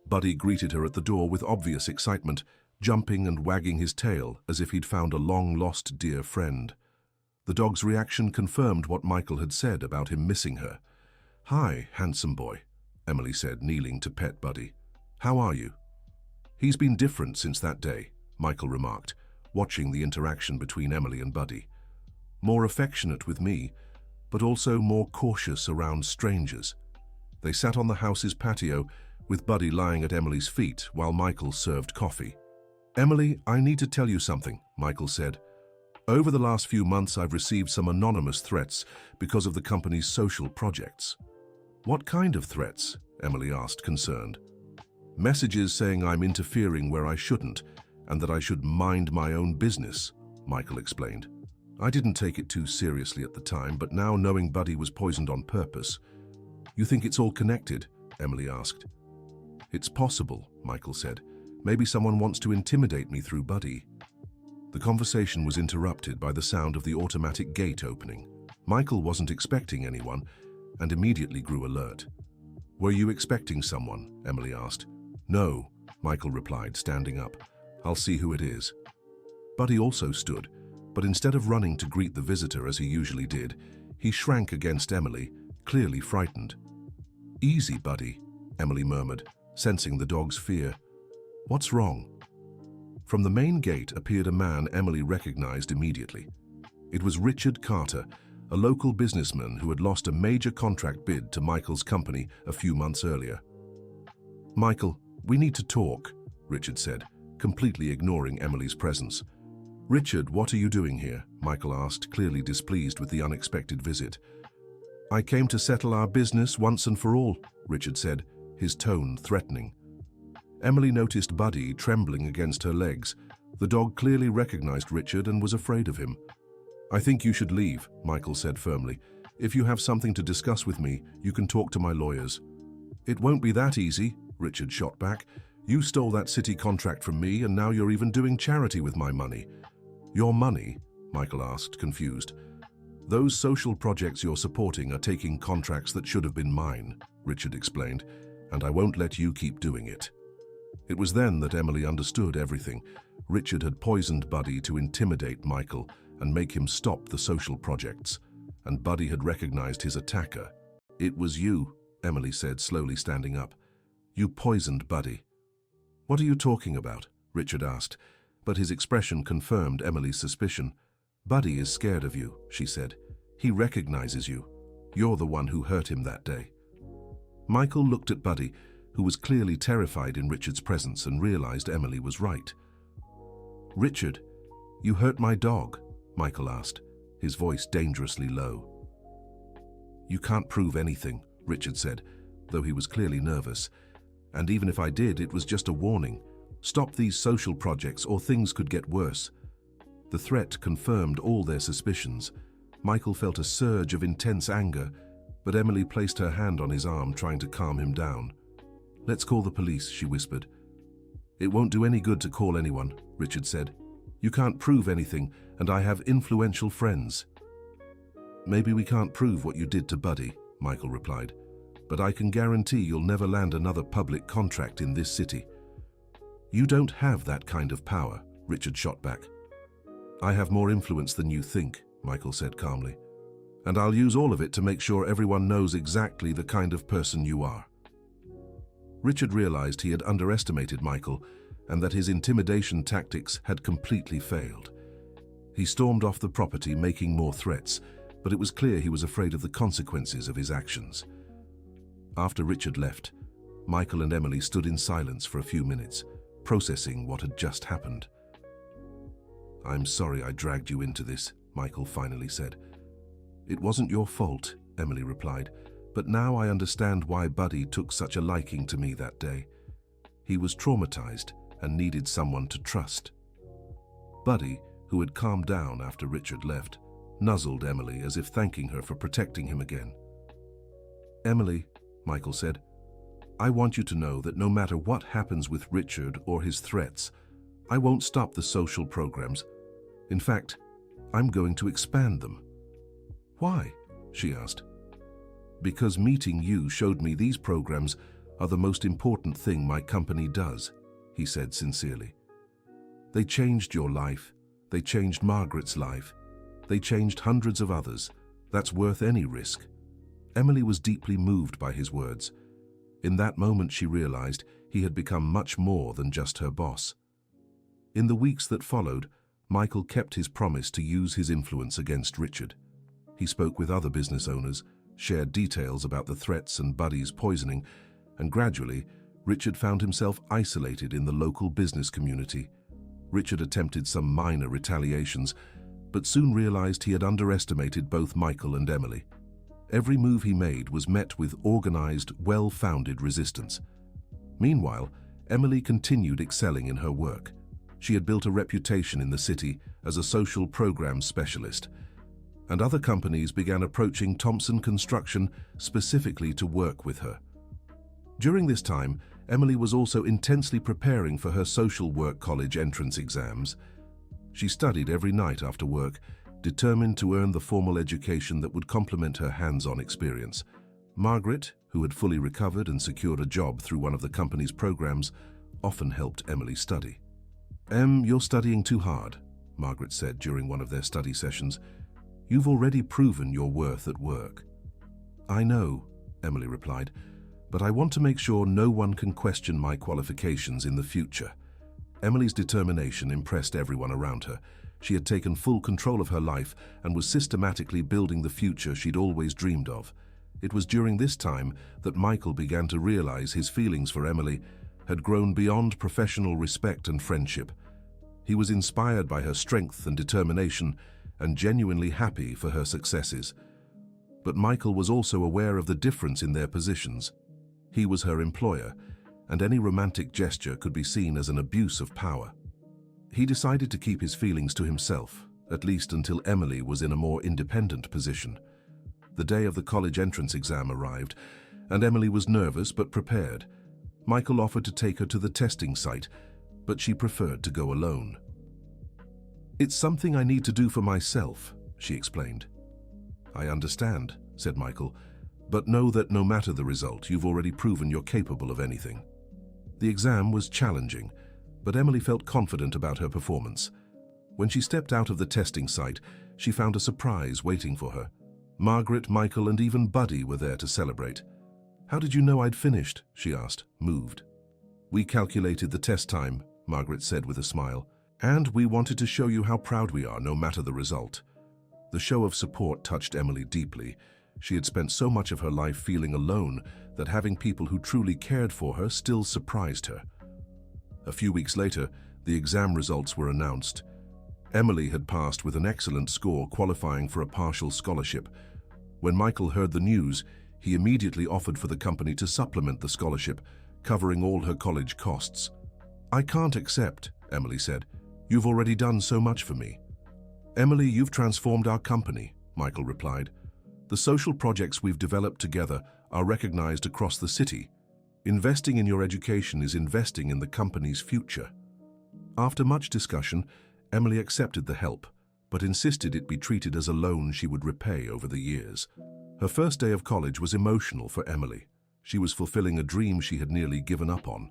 Buddy greeted her at the door with obvious excitement, jumping and wagging his tail as if he'd found a long-lost dear friend. The dog's reaction confirmed what Michael had said about him missing her. "Hi, handsome boy," Emily said, kneeling to pet Buddy. "How are you?" "He's been different since that day," Michael remarked, watching the interaction between Emily and Buddy. "More affectionate with me, but also more cautious around strangers." They sat on the house's patio, with Buddy lying at Emily's feet while Michael served coffee. "Emily, I need to tell you something," Michael said. "Over the last few months, I've received some anonymous threats because of the company's social projects." "What kind of threats?" Emily asked, concerned. "Messages saying I'm interfering where I shouldn't, and that I should mind my own business," Michael explained. "I didn't take it too seriously at the time, but now knowing Buddy was poisoned on purpose." "You think it's all connected?" Emily asked. "It's possible," Michael said. "Maybe someone wants to intimidate me through Buddy." The conversation was interrupted by the sound of the automatic gate opening. Michael wasn't expecting anyone and immediately grew alert. "Were you expecting someone?" Emily asked. "No," Michael replied, standing up. "I'll see who it is." Buddy also stood, but instead of running to greet the visitor as he usually did, he shrank against Emily, clearly frightened. "Easy, Buddy," Emily murmured, sensing the dog's fear. "What's wrong?" From the main gate appeared a man Emily recognized immediately. It was Richard Carter, a local businessman who had lost a major contract bid to Michael's company a few months earlier. "Michael, we need to talk," Richard said, completely ignoring Emily's presence. "Richard, what are you doing here?" Michael asked, clearly displeased with the unexpected visit. "I came to settle our business once and for all," Richard said, his tone threatening. Emily noticed Buddy trembling against her legs. The dog clearly recognized Richard and was afraid of him. "I think you should leave," Michael said firmly. "If you have something to discuss with me, you can talk to my lawyers." "It won't be that easy," Richard shot back. "You stole that city contract from me, and now you're even doing charity with my money." "Your money?" Michael asked, confused. Those social projects you're supporting are taking contracts that should have been mine, Richard explained, and I won't let you keep doing it. It was then that Emily understood everything. Richard had poisoned Buddy to intimidate Michael and make him stop the social projects, and Buddy had recognized his attacker. It was you, Emily said, slowly standing up. You poisoned Buddy. What are you talking about? Richard asked, but his expression confirmed Emily's suspicion. Buddy is scared of you, she said. He recognizes you. You're the one who hurt him that day. Michael looked at Buddy, who was clearly terrified in Richard's presence, and realized Emily was right. Richard, you hurt my dog, Michael asked, his voice dangerously low. You can't prove anything, Richard said, though he was clearly nervous. And even if I did, it was just a warning. Stop these social projects or things could get worse. The threat confirmed all their suspicions. Michael felt a surge of intense anger, but Emily placed her hand on his arm, trying to calm him down. Let's call the police, she whispered. It won't do any good to call anyone, Richard said. You can't prove anything, and I have influential friends. Maybe we can't prove what you did to Buddy, Michael replied, but I can guarantee you'll never land another public contract in this city. You don't have that kind of power, Richard shot back. I have more influence than you think, Michael said calmly, and I'll use all of it to make sure everyone knows exactly the kind of person you are. Richard realized he had underestimated Michael and that his intimidation tactics had completely failed. He stormed off the property, making more threats, but it was clear he was afraid of the consequences of his actions. After Richard left, Michael and Emily stood in silence for a few minutes, processing what had just happened. I'm sorry I dragged you into this, Michael finally said. It wasn't your fault, Emily replied, but now I understand why Buddy took such a liking to me that day. He was traumatized and needed someone to trust. Buddy, who had calmed down after Richard left, nuzzled Emily as if thanking her for protecting him again. Emily, Michael said, I want you to know that no matter what happens with Richard or his threats, I won't stop the social programs. In fact, I'm going to expand them. Why? She asked. Because meeting you showed me these programs are the most important thing my company does, he said sincerely. They changed your life. They changed Margaret's life. They changed hundreds of others. That's worth any risk. Emily was deeply moved by his words. In that moment, she realized he had become much more than just her boss. In the weeks that followed, Michael kept his promise to use his influence against Richard. He spoke with other business owners, shared details about the threats and Buddy's poisoning, and gradually, Richard found himself isolated in the local business community. Richard attempted some minor retaliations, but soon realized he had underestimated both Michael and Emily. Every move he made was met with organized, well-founded resistance. Meanwhile, Emily continued excelling in her work. She had built a reputation in the city as a social programs specialist, and other companies began approaching Thompson Construction specifically to work with her. During this time, Emily was also intensely preparing for her social work college entrance exams. She studied every night after work, determined to earn the formal education that would complement her hands-on experience. Margaret, who had fully recovered and secured a job through one of the company's programs, often helped Emily study. You're studying too hard," Margaret said during one of their study sessions. "You've already proven your worth at work." "I know," Emily replied, "but I want to make sure no one can question my qualifications in the future." Emily's determination impressed everyone around her. She had taken full control of her life and was systematically building the future she'd always dreamed of. It was during this time that Michael began to realize his feelings for Emily had grown beyond professional respect and friendship. He was inspired by her strength and determination and genuinely happy for her successes. But Michael was also aware of the difference in their positions. He was her employer, and any romantic gesture could be seen as an abuse of power. He decided to keep his feelings to himself, at least until Emily was in a more independent position. The day of the college entrance exam arrived, and Emily was nervous but prepared. Michael offered to take her to the testing site, but she preferred to go alone. "It's something I need to do for myself," she explained. "I understand," said Michael, "but know that no matter the result, you've already proven you're capable of anything." The exam was challenging, but Emily felt confident about her performance. When she stepped out of the testing site, she found a surprise waiting for her. Margaret, Michael, and even Buddy were there to celebrate. "How did you know I'd finished?" she asked, moved. "We calculated the test time," Margaret said with a smile, "and we wanted to show you how proud we are no matter the result." The show of support touched Emily deeply. She had spent so much of her life feeling alone that having people who truly cared for her still surprised her. A few weeks later, the exam results were announced. Emily had passed with an excellent score, qualifying for a partial scholarship. When Michael heard the news, he immediately offered for the company to supplement the scholarship, covering all her college costs. "I can't accept," Emily said. "You've already done so much for me." "Emily, you've transformed our company," Michael replied. "The social projects we've developed together are recognized across the city. Investing in your education is investing in the company's future." After much discussion, Emily accepted the help, but insisted it be treated as a loan she would repay over the years. Her first day of college was emotional for Emily. She was fulfilling a dream she had nearly given up on.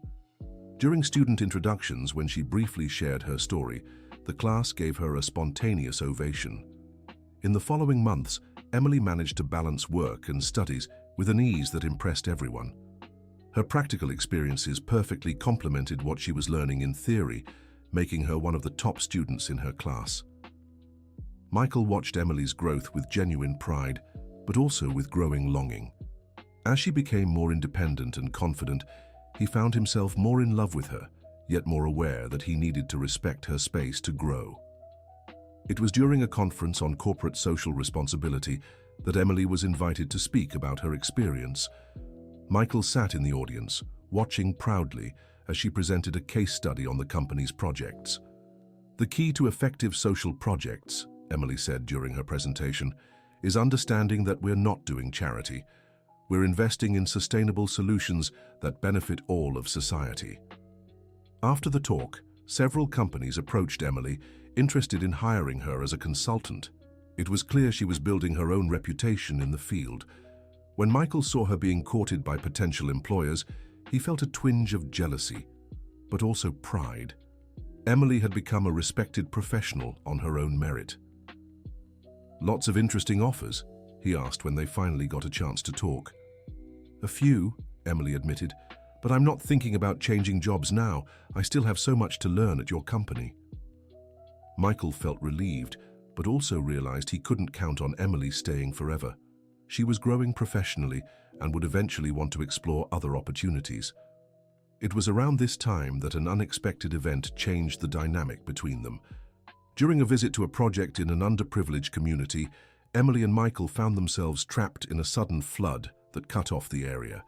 During student introductions, when she briefly shared her story, the class gave her a spontaneous ovation. In the following months, Emily managed to balance work and studies with an ease that impressed everyone. Her practical experiences perfectly complemented what she was learning in theory, making her one of the top students in her class. Michael watched Emily's growth with genuine pride, but also with growing longing. As she became more independent and confident, he found himself more in love with her, yet more aware that he needed to respect her space to grow. It was during a conference on corporate social responsibility that Emily was invited to speak about her experience. Michael sat in the audience, watching proudly as she presented a case study on the company's projects. "The key to effective social projects," Emily said during her presentation, "is understanding that we're not doing charity. We're investing in sustainable solutions that benefit all of society." After the talk, several companies approached Emily, interested in hiring her as a consultant. It was clear she was building her own reputation in the field. When Michael saw her being courted by potential employers, he felt a twinge of jealousy, but also pride. Emily had become a respected professional on her own merit. "Lots of interesting offers?" he asked when they finally got a chance to talk. "A few," Emily admitted, "but I'm not thinking about changing jobs now. I still have so much to learn at your company." Michael felt relieved, but also realized he couldn't count on Emily staying forever. She was growing professionally and would eventually want to explore other opportunities. It was around this time that an unexpected event changed the dynamic between them. During a visit to a project in an underprivileged community, Emily and Michael found themselves trapped in a sudden flood that cut off the area.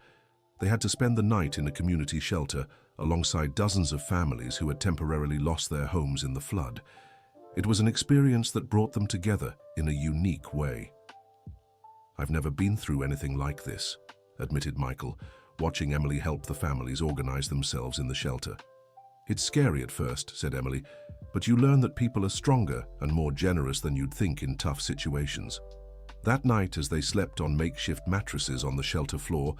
They had to spend the night in a community shelter alongside dozens of families who had temporarily lost their homes in the flood. It was an experience that brought them together in a unique way. "I've never been through anything like this," admitted Michael, watching Emily help the families organize themselves in the shelter. "It's scary at first," said Emily, "but you learn that people are stronger and more generous than you'd think in tough situations." That night, as they slept on makeshift mattresses on the shelter floor,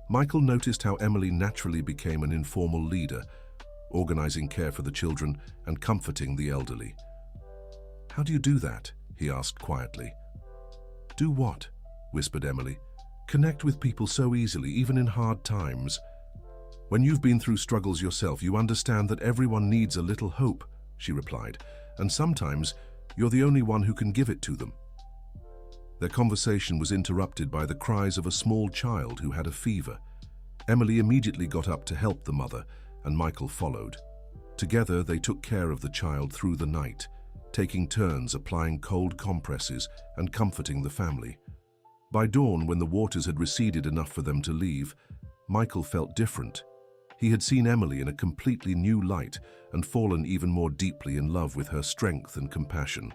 Michael noticed how Emily naturally became an informal leader, organizing care for the children and comforting the elderly. "How do you do that?" he asked quietly. "Do what?" whispered Emily. "Connect with people so easily, even in hard times. When you've been through struggles yourself, you understand that everyone needs a little hope," she replied, "and sometimes you're the only one who can give it to them." Their conversation was interrupted by the cries of a small child who had a fever. Emily immediately got up to help the mother, and Michael followed. Together, they took care of the child through the night, taking turns applying cold compresses and comforting the family. By dawn, when the waters had receded enough for them to leave, Michael felt different. He had seen Emily in a completely new light and fallen even more deeply in love with her strength and compassion.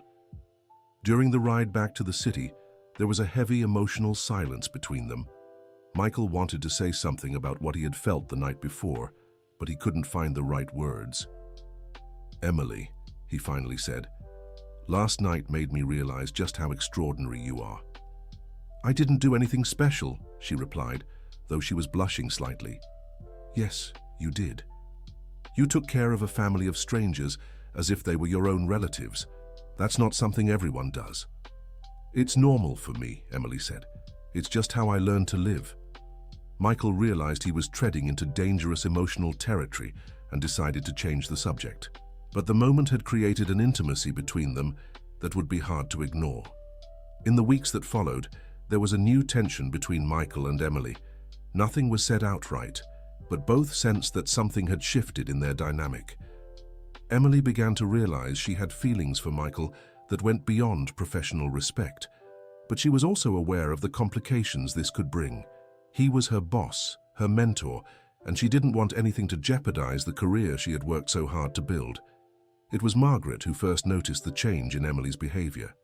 During the ride back to the city, there was a heavy emotional silence between them. Michael wanted to say something about what he had felt the night before, but he couldn't find the right words. "Emily," he finally said, "last night made me realize just how extraordinary you are. "I didn't do anything special," she replied, though she was blushing slightly. "Yes, you did. You took care of a family of strangers as if they were your own relatives. That's not something everyone does." "It's normal for me," Emily said. "It's just how I learned to live." Michael realized he was treading into dangerous emotional territory and decided to change the subject. But the moment had created an intimacy between them that would be hard to ignore. In the weeks that followed, there was a new tension between Michael and Emily. Nothing was said outright, but both sensed that something had shifted in their dynamic. Emily began to realize she had feelings for Michael that went beyond professional respect, but she was also aware of the complications this could bring. He was her boss, her mentor, and she didn't want anything to jeopardize the career she had worked so hard to build. It was Margaret who first noticed the change in Emily's behavior.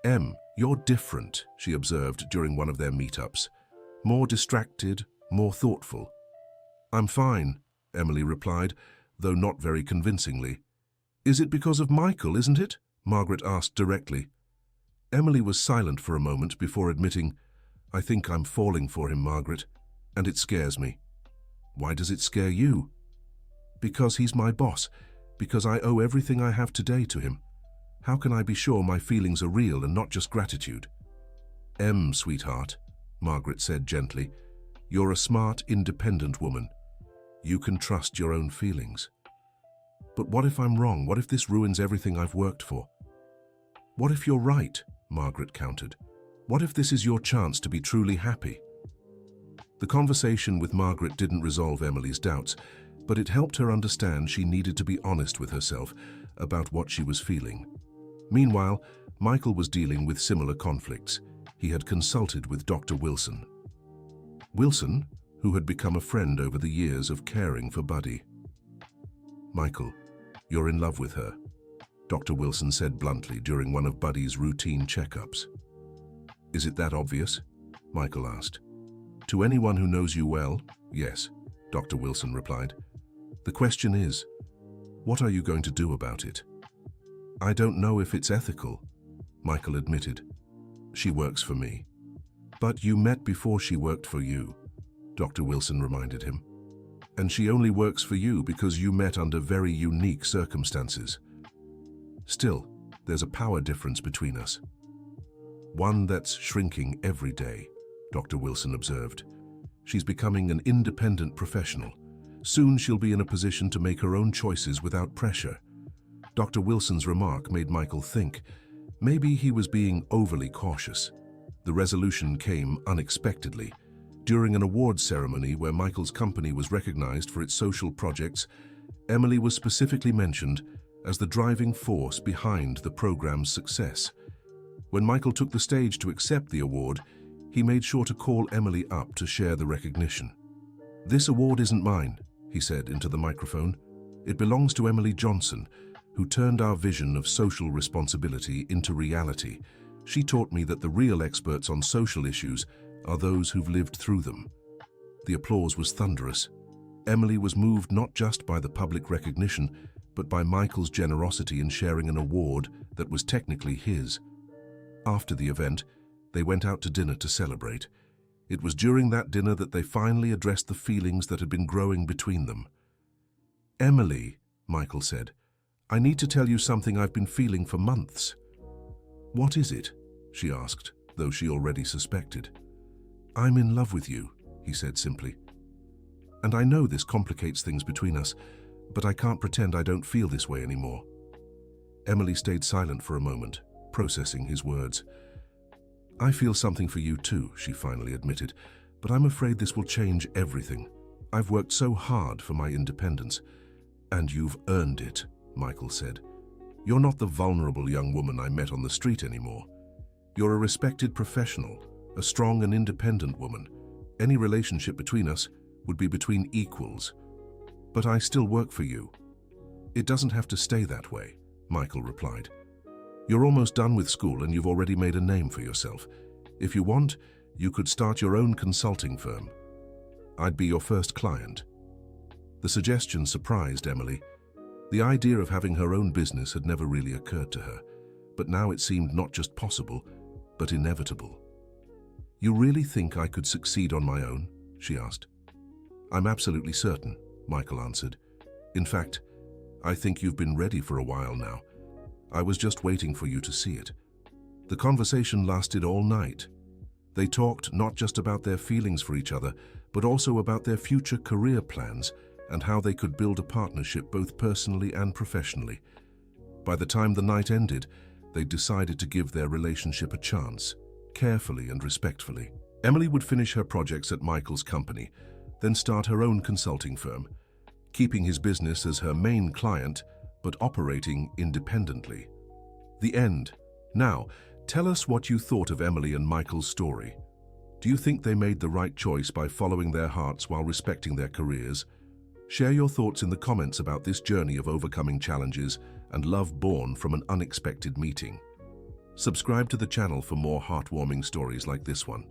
"Em, you're different," she observed during one of their meetups. "More distracted, more thoughtful." "I'm fine," Emily replied, though not very convincingly. "Is it because of Michael, isn't it?" Margaret asked directly. Emily was silent for a moment before admitting, "I think I'm falling for him, Margaret, and it scares me." "Why does it scare you?" "Because he's my boss, because I owe everything I have today to him. How can I be sure my feelings are real and not just gratitude?" "Em, sweetheart," Margaret said gently, "you're a smart, independent woman. You can trust your own feelings." "But what if I'm wrong? What if this ruins everything I've worked for?" "What if you're right?" Margaret countered. "What if this is your chance to be truly happy?" The conversation with Margaret didn't resolve Emily's doubts, but it helped her understand she needed to be honest with herself about what she was feeling. Meanwhile, Michael was dealing with similar conflicts. He had consulted with Dr. Wilson. Wilson, who had become a friend over the years of caring for Buddy. "Michael, you're in love with her," Dr. Wilson said bluntly during one of Buddy's routine checkups. "Is it that obvious?" Michael asked. "To anyone who knows you well, yes," Dr. Wilson replied. "The question is, what are you going to do about it?" "I don't know if it's ethical," Michael admitted. "She works for me." "But you met before she worked for you," Dr. Wilson reminded him. "And she only works for you because you met under very unique circumstances. Still, there's a power difference between us. One that's shrinking every day," Dr. Wilson observed. "She's becoming an independent professional. Soon she'll be in a position to make her own choices without pressure." Dr. Wilson's remark made Michael think. Maybe he was being overly cautious. The resolution came unexpectedly. During an awards ceremony where Michael's company was recognized for its social projects, Emily was specifically mentioned as the driving force behind the program's success. When Michael took the stage to accept the award, he made sure to call Emily up to share the recognition. "This award isn't mine," he said into the microphone. "It belongs to Emily Johnson, who turned our vision of social responsibility into reality. She taught me that the real experts on social issues are those who've lived through them." The applause was thunderous. Emily was moved not just by the public recognition, but by Michael's generosity in sharing an award that was technically his. After the event, they went out to dinner to celebrate. It was during that dinner that they finally addressed the feelings that had been growing between them. "Emily," Michael said, "I need to tell you something I've been feeling for months." "What is it?" she asked, though she already suspected. "I'm in love with you," he said simply. "And I know this complicates things between us, but I can't pretend I don't feel this way anymore." Emily stayed silent for a moment, processing his words. "I feel something for you too," she finally admitted, "but I'm afraid this will change everything. I've worked so hard for my independence." "And you've earned it," Michael said. "You're not the vulnerable young woman I met on the street anymore. You're a respected professional, a strong and independent woman. Any relationship between us would be between equals. But I still work for you." "It doesn't have to stay that way," Michael replied. "You're almost done with school and you've already made a name for yourself. If you want, you could start your own consulting firm. I'd be your first client." The suggestion surprised Emily. The idea of having her own business had never really occurred to her, but now it seemed not just possible, but inevitable. "You really think I could succeed on my own?" she asked. "I'm absolutely certain," Michael answered. "In fact, I think you've been ready for a while now. I was just waiting for you to see it." The conversation lasted all night. They talked not just about their feelings for each other, but also about their future career plans and how they could build a partnership both personally and professionally. By the time the night ended, they decided to give their relationship a chance, carefully and respectfully. Emily would finish her projects at Michael's company, then start her own consulting firm, keeping his business as her main client, but operating independently. The end. Now, tell us what you thought of Emily and Michael's story. Do you think they made the right choice by following their hearts while respecting their careers? Share your thoughts in the comments about this journey of overcoming challenges and love born from an unexpected meeting. Subscribe to the channel for more heartwarming stories like this one.